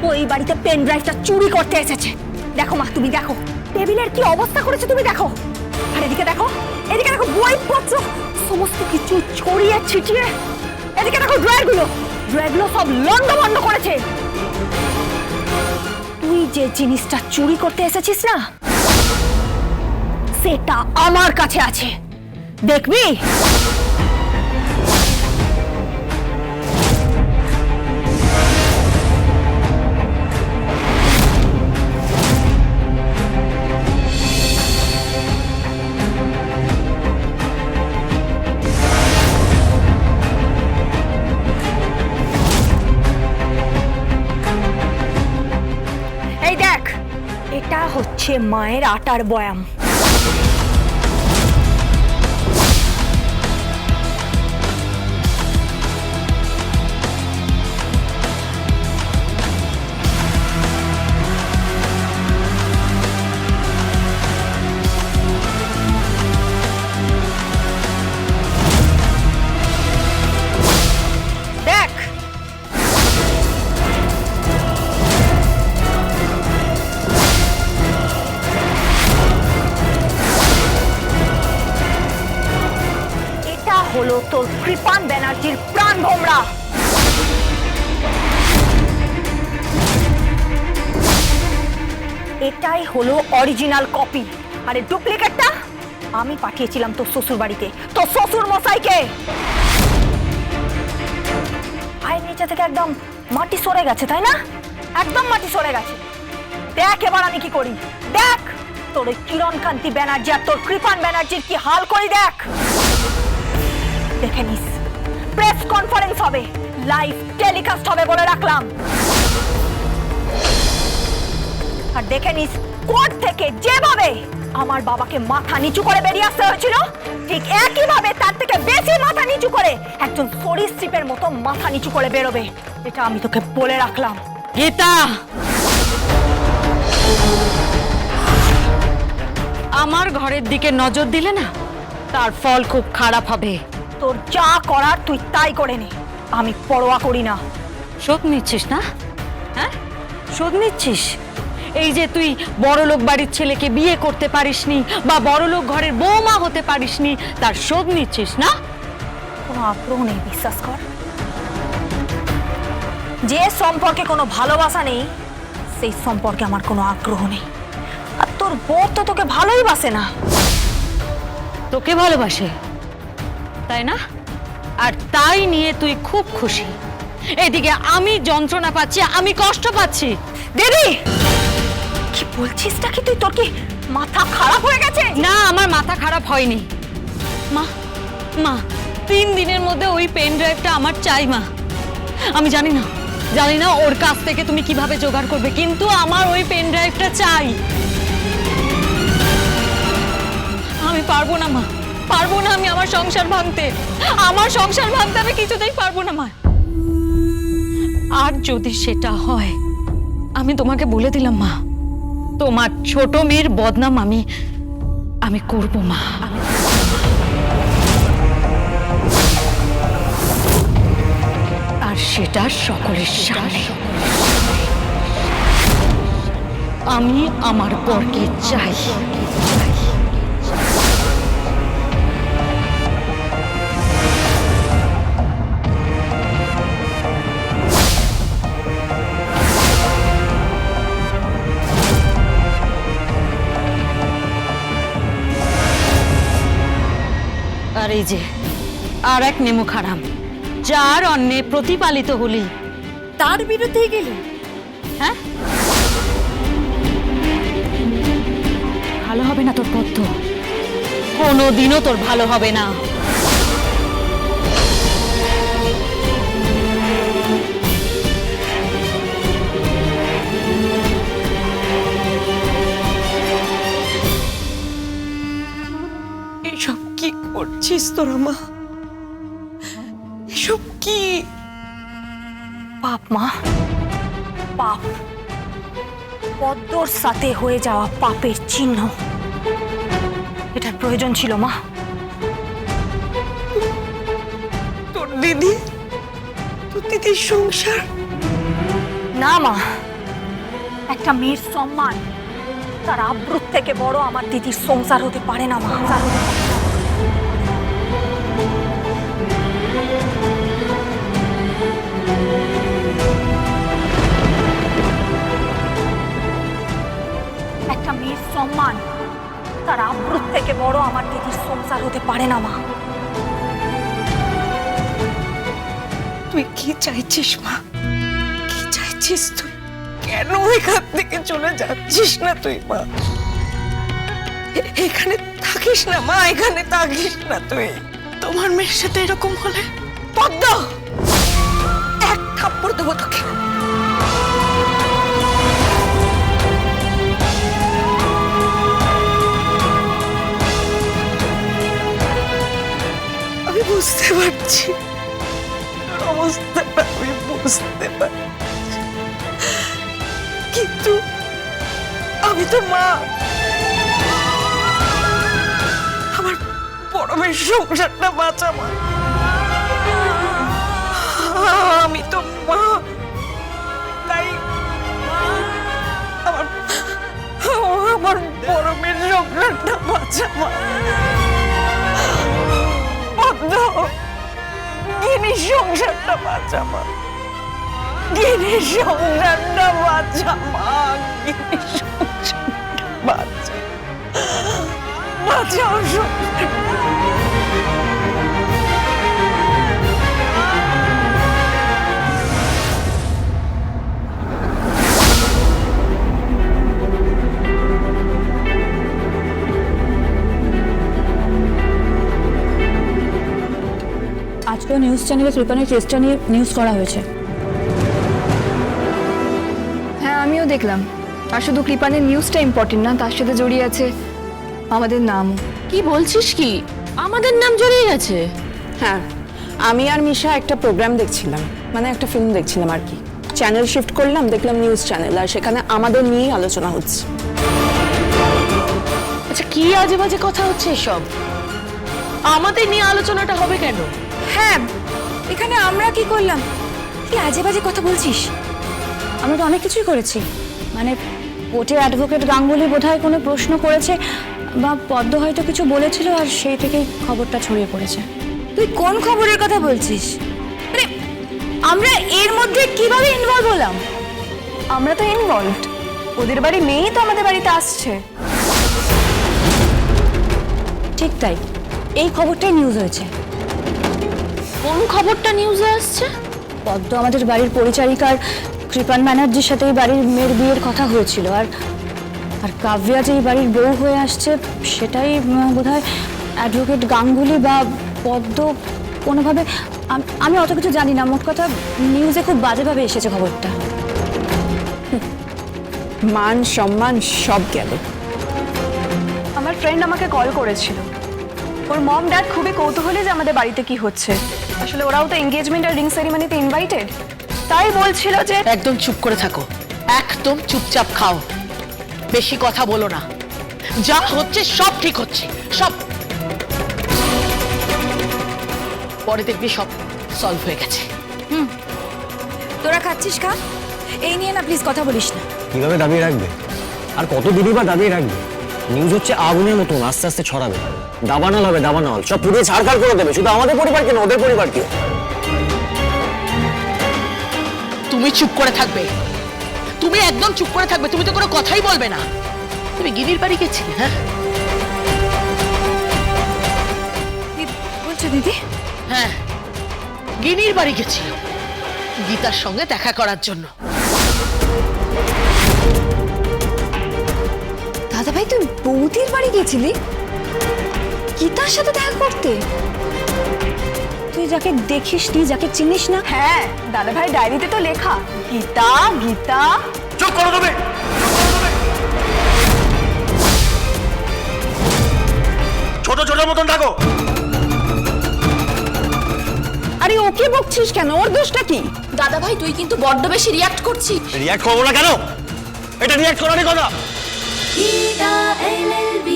ওই বাড়িতে পেন ড্রাইভটা চুরি করতে এসেছে। দেখো মা, তুমি দেখো টেবিলের কি অবস্থা করেছে, তুমি দেখো। আর এদিকে দেখো, এদিকে দেখো বইপত্র সমস্ত কিছু ছড়িয়ে ছিটিয়ে। এদিকে দেখো ড্রয়ারগুলো সব লন্ডভন্ড করেছে। তুই যে জিনিসটা চুরি করতে এসেছিস না, সেটা আমার কাছে আছে, দেখবি? এই দেখ, এটা হচ্ছে মায়ের আটার বয়াম। দেখ, এটা হলো তোর কৃপান ব্যানার্জির প্রাণ ভোমরা। এটাই হলো অরিজিনাল কপি, আরে ডুপ্লিকেটটা আমি পাঠিয়েছিলাম তোর শ্বশুর বাড়িতে, তোর শ্বশুর মশাইকে। পায়ের নিচে থেকে একদম মাটি সরে গেছে, তাই না? একদম মাটি সরে গেছে। দেখ এবার আমি কি করি, দেখ তোর ওই কিরণকান্তি ব্যানার্জি আর তোর কৃপান ব্যানার্জির কি হাল করি, দেখ। দেখে নিস, প্রেস কনফারেন্স হবে, লাইভ টেলিকাস্ট হবে বলে রাখলাম। আর দেখে নিস, কোর্ট থেকে যেভাবে আমার বাবাকে মাথা নিচু করে বেরিয়ে আসতে হয়েছিল, ঠিক একইভাবে তার থেকে বেশি মাথা নিচু করে একজন সরীসৃপের মতো মাথা নিচু করে বেরোবে। এটা আমি তোকে বলে রাখলাম। গীতা, আমার ঘরের দিকে নজর দিলে না, তার ফল খুব খারাপ হবে। তোর যা করার তুই তাই করে নে, আমি পরোয়া করি না। শোধ নিচ্ছিস না? হ্যাঁ, শোধ নিচ্ছিস? এই যে তুই বড়লোক বাড়ির ছেলেকে বিয়ে করতে পারিসনি বা বড়লোক ঘরের বৌমা হতে পারিসনি, তার শোধ নিচ্ছিস না? কোনো আগ্রহ নেই, বিশ্বাস কর। যে সম্পর্কে কোনো ভালোবাসা নেই, সেই সম্পর্কে আমার কোনো আগ্রহ নেই। আর তোর বউ তো তোকে ভালোই বাসে না। তোকে ভালোবাসে, তাই না? আর তাই নিয়ে তুই খুব খুশি। এদিকে আমি যন্ত্রণা পাচ্ছি, আমি কষ্ট পাচ্ছি। দিদি, কি বলছিসটা কি তুই? তোর কি মাথা খারাপ হয়ে গেছে? না, আমার মাথা খারাপ হয়নি মা। মা, 3 দিনের মধ্যে ওই পেন ড্রাইভটা আমার চাই মা। আমি জানি না ওর কাছ থেকে তুমি কিভাবে জোগাড় করবে, কিন্তু আমার ওই পেন ড্রাইভটা চাই। আমি পারবো না মা, পারবো না। আমি আমার সংসার ভাঙতে আমি কিছুতেই পারবো না মা। আর যদি সেটা হয়, আমি তোমাকে বলে দিলাম মা, তোমার ছোট মেয়ের বদনাম আমি করবো মা। আর সেটা সকলের সামনে। আমি আমার বরকে চাই। আর এই যে আর এক নেমুখ হারাম, যার অন্যে প্রতিপালিত হলি তার বিরুদ্ধে গেলি। হ্যাঁ, ভালো হবে না তোর পথ, কোনোদিনও তোর ভালো হবে না। এসব কি করছিস তোরা মা? এসব কি? পাপ মা, পাপ। পদ্মর সাথে হয়ে যাওয়া পাপের চিহ্ন। এটার প্রয়োজন ছিল মা। তোর দিদির সংসার? না মা, একটা মেয়ের সম্মান তার আব্রুর থেকে বড় আমার দিদির সংসার হতে পারে না মা। একটা মেয়ের সম্মান তার আব্রুর থেকে বড় আমার দিদির সংসার হতে পারে না মা। তুই কি চাইছিস মা? কি চাইছিস তুই? কেন এখান থেকে চলে যাচ্ছিস না তুই মা? এখানে থাকিস না মা, এখানে থাকিস না তুই। তোমার মেয়ের সাথে এরকম হলে পদ্মা এক থাপ্পড় দেবো তোকে। আমি বুঝতে পারছি অবস্থাটা, আমি বুঝতে পারছি, কিন্তু আমি তো মা। আমার বড় মেয়ের সংসারটা বাঁচা মা। আমি তো মা, তাই আমার আমার বড় মেয়ের সংসারটা বাঁচা মা। গিনির সংসারটা বাঁচা মা, গিনির সংসারটা বাঁচা মা, গিনির সংসারটা বাঁচা, বাঁচাও আজকেও নিউজ চ্যানেলে কৃপানের কেসটা নিয়ে নিউজ করা হয়েছে। হ্যাঁ, আমিও দেখলাম। আর শুধু কৃপানের নিউজটা ইম্পর্টেন্ট না, তার সাথে জড়িয়ে আছে আমাদের নামও। কি বলছিস কি? আমাদের নাম জড়িয়ে গেছে? হ্যাঁ, আমি আর মিশা একটা প্রোগ্রাম দেখছিলাম, মানে একটা ফিল্ম দেখছিলাম আর কি। চ্যানেল শিফট করলাম, দেখলাম নিউজ চ্যানেল, আর সেখানে আমাদের নিয়েই আলোচনা হচ্ছে। আচ্ছা, কি আজে বাজে কথা হচ্ছে এসব? আমাদের নিয়ে আলোচনাটা হবে কেন? হ্যাঁ, এখানে আমরা কি করলাম? কি আজে বাজে কথা বলছিস? আমরা তো অনেক কিছুই করেছি, মানে কোর্টে অ্যাডভোকেট গাঙ্গুলি বোধহয় কোনো প্রশ্ন করেছে বা পদ্ম হয়তো কিছু বলেছিল, আর সেই থেকেই খবরটা ছড়িয়ে পড়েছে। তুই কোন খবরের কথা বলছিস? মানে আমরা এর মধ্যে কিভাবে ইনভলভ হলাম? আমরা তো ইনভলভড, ওদের বাড়ি মেয়েই তো আমাদের বাড়িতে আসছে। ঠিক তাই, এই খবরটাই নিউজ হয়েছে। কোন খবরটা নিউজে আসছে? পদ্ম আমাদের বাড়ির পরিচারিকার কৃপান ব্যানার্জির সাথে এই বাড়ির মেয়ের বিয়ের কথা হয়েছিল, আর আর কাব্যা যে এই বাড়ির বউ হয়ে আসছে সেটাই বোধহয় অ্যাডভোকেট গাঙ্গুলি বা পদ্ম কোনোভাবে, আমি অত কিছু জানি না। মোট কথা নিউজে খুব বাজেভাবে এসেছে খবরটা। মান সম্মান সব গেল। আমার ফ্রেন্ড আমাকে কল করেছিল, ওর মম ড্যাড খুবই কৌতূহলী যে আমাদের বাড়িতে কি হচ্ছে। আসলে ওরাও তো এনগেজমেন্ট আর রিং সেরিমনিতে ইনভাইটেড, তাই বলছিল যে একদম চুপ করে থাকো, একদম চুপচাপ খাও, বেশি কথা বলো না। যা হচ্ছে সব ঠিক হচ্ছে, সব পরে দেখবি সব সলভ হয়ে গেছে। তোরা খাচ্ছিস খা, এই নিয়ে না প্লিজ কথা বলিস না। কিভাবে দাবিয়ে রাখবে? আর কতদিনই বা দাবিয়ে রাখবে? নিউজ হচ্ছে আগুনের মতন আস্তে আস্তে ছড়াবে। দাবানল হবে, দাবানল, সব পুড়িয়ে ছাড়খাড় করে দেবে। শুধু আমাদের পরিবার কেন, ওদের পরিবার কেউ। তুমি চুপ করে থাকবে, তুমি একদম চুপ করে থাকবে। তুমি তো কোনো কথাই বলবে না। তুমি গিনির বাড়ি গেছিলে? হ্যাঁ, বলছো দিদি? হ্যাঁ, গিনির বাড়ি গেছিল গীতার সঙ্গে দেখা করার জন্য। দাদা ভাই, তুই বৌদির বাড়ি গেছিলি গীতার সাথে দেখা করতে? তুই যাকে দেখিসনি, যাকে চিনিস না? হ্যাঁ, দাদা ভাই ডায়েরিতে তো লেখা গীতা গীতা। চুপ করো তুমি। ছোট ছোট মতন থাকো। আরে ওকে বকছিস কেন? ওর দোষটা কি? দাদা ভাই, তুই কিন্তু বড্ড বেশি রিয়াক্ট করছিস। রিয়াক্ট করবো না কেন? এটা রিয়াক্ট করারই কথা। Gita LLB